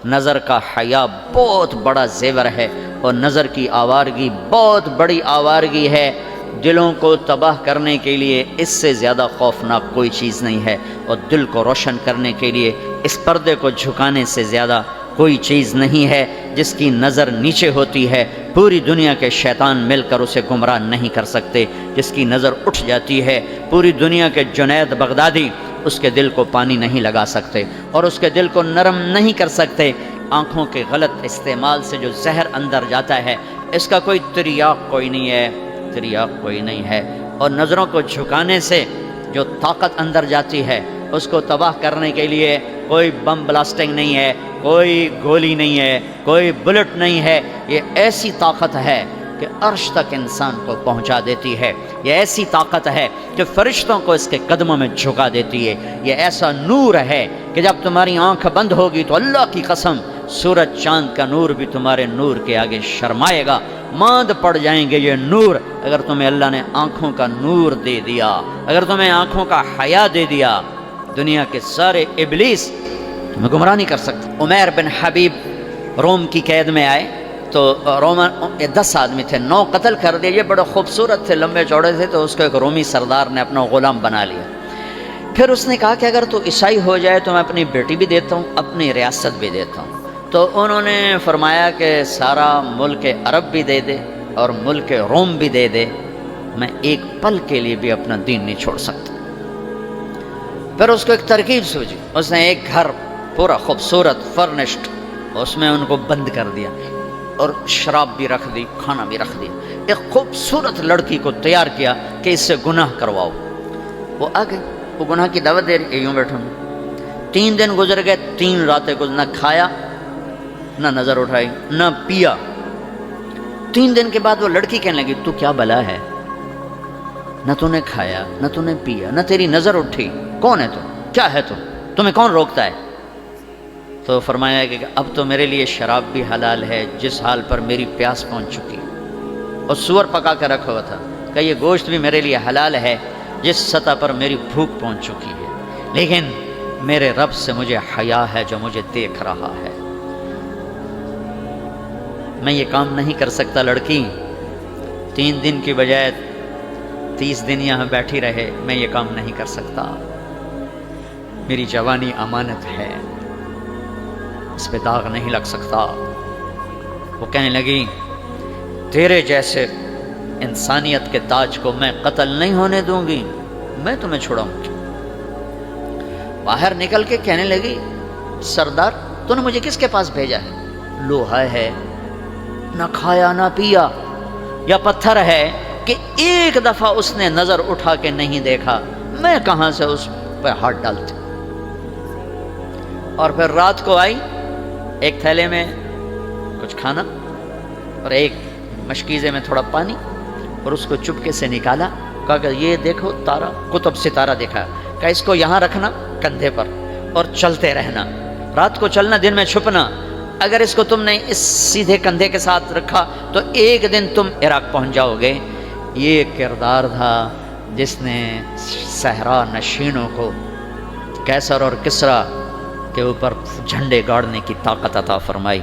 نظر کا حیا بہت بڑا زیور ہے، اور نظر کی آوارگی بہت بڑی آوارگی ہے۔ دلوں کو تباہ کرنے کے لیے اس سے زیادہ خوفناک کوئی چیز نہیں ہے، اور دل کو روشن کرنے کے لیے اس پردے کو جھکانے سے زیادہ کوئی چیز نہیں ہے۔ جس کی نظر نیچے ہوتی ہے پوری دنیا کے شیطان مل کر اسے گمراہ نہیں کر سکتے، جس کی نظر اٹھ جاتی ہے پوری دنیا کے جنید بغدادی اس کے دل کو پانی نہیں لگا سکتے اور اس کے دل کو نرم نہیں کر سکتے۔ آنکھوں کے غلط استعمال سے جو زہر اندر جاتا ہے اس کا کوئی تریاق کوئی نہیں ہے، تریاق کوئی نہیں ہے، اور نظروں کو جھکانے سے جو طاقت اندر جاتی ہے اس کو تباہ کرنے کے لیے کوئی بم بلاسٹنگ نہیں ہے، کوئی گولی نہیں ہے، کوئی بلٹ نہیں ہے۔ یہ ایسی طاقت ہے کہ عرش تک انسان کو پہنچا دیتی ہے، یہ ایسی طاقت ہے کہ فرشتوں کو اس کے قدموں میں جھکا دیتی ہے، یہ ایسا نور ہے کہ جب تمہاری آنکھ بند ہوگی تو اللہ کی قسم سورج چاند کا نور بھی تمہارے نور کے آگے شرمائے گا، ماند پڑ جائیں گے یہ نور۔ اگر تمہیں اللہ نے آنکھوں کا نور دے دیا، اگر تمہیں آنکھوں کا حیا دے دیا، دنیا کے سارے ابلیس تمہیں گمراہ نہیں کر سکتے۔ عمیر بن حبیب روم کی قید میں آئے تو رومن 10 آدمی تھے، 9 قتل کر دیے، یہ بڑے خوبصورت تھے، لمبے چوڑے تھے، تو اس کو ایک رومی سردار نے اپنا غلام بنا لیا۔ پھر اس نے کہا کہ اگر تو عیسائی ہو جائے تو میں اپنی بیٹی بھی دیتا ہوں، اپنی ریاست بھی دیتا ہوں۔ تو انہوں نے فرمایا کہ سارا ملک عرب بھی دے دے اور ملک روم بھی دے دے، میں ایک پل کے لیے بھی اپنا دین نہیں چھوڑ سکتا۔ پھر اس کو ایک ترکیب سوچی، اس نے ایک گھر پورا خوبصورت فرنشڈ اس میں ان کو بند کر دیا اور شراب بھی رکھ دی، کھانا بھی رکھ دیا، ایک خوبصورت لڑکی کو تیار کیا کہ اس سے گناہ کرواؤ۔ وہ آ گئی، وہ گناہ کی دعوت دے رہی، یوں بیٹھوں 3 دن گزر گئے، 3 راتیں نہ کھایا نہ نظر اٹھائی نہ پیا۔ 3 دن کے بعد وہ لڑکی کہنے لگی تو کیا بلا ہے، نہ تو نے کھایا نہ تو نے پیا نہ تیری نظر اٹھی، کون ہے تو، کیا ہے تو، تمہیں کون روکتا ہے؟ تو فرمایا کہ اب تو میرے لیے شراب بھی حلال ہے جس حال پر میری پیاس پہنچ چکی، اور سور پکا کے رکھا ہوا تھا کہ یہ گوشت بھی میرے لیے حلال ہے جس سطح پر میری بھوک پہنچ چکی ہے، لیکن میرے رب سے مجھے حیا ہے جو مجھے دیکھ رہا ہے، میں یہ کام نہیں کر سکتا۔ لڑکی 3 دن کی بجائے 30 دن یہاں بیٹھی رہے، میں یہ کام نہیں کر سکتا، میری جوانی امانت ہے، اس پہ داغ نہیں لگ سکتا۔ وہ کہنے لگی تیرے جیسے انسانیت کے تاج کو میں قتل نہیں ہونے دوں گی، میں تمہیں چھوڑاؤں گی۔ باہر نکل کے کہنے لگی سردار تو نے مجھے کس کے پاس بھیجا ہے؟ لوہا ہے، نہ کھایا نہ پیا، یا پتھر ہے کہ ایک دفعہ اس نے نظر اٹھا کے نہیں دیکھا، میں کہاں سے اس پہ ہاتھ ڈالتی؟ اور پھر رات کو آئی، ایک تھیلے میں کچھ کھانا اور ایک مشکیزے میں تھوڑا پانی، اور اس کو چپکے سے نکالا، کہا کہ یہ دیکھو تارا، قطب ستارہ دیکھا، کہ اس کو یہاں رکھنا کندھے پر اور چلتے رہنا، رات کو چلنا دن میں چھپنا، اگر اس کو تم نے اس سیدھے کندھے کے ساتھ رکھا تو ایک دن تم عراق پہنچ جاؤ گے۔ یہ کردار تھا جس نے صحرا نشینوں کو کیسر اور کسریٰ کے اوپر جھنڈے گاڑنے کی طاقت عطا فرمائی۔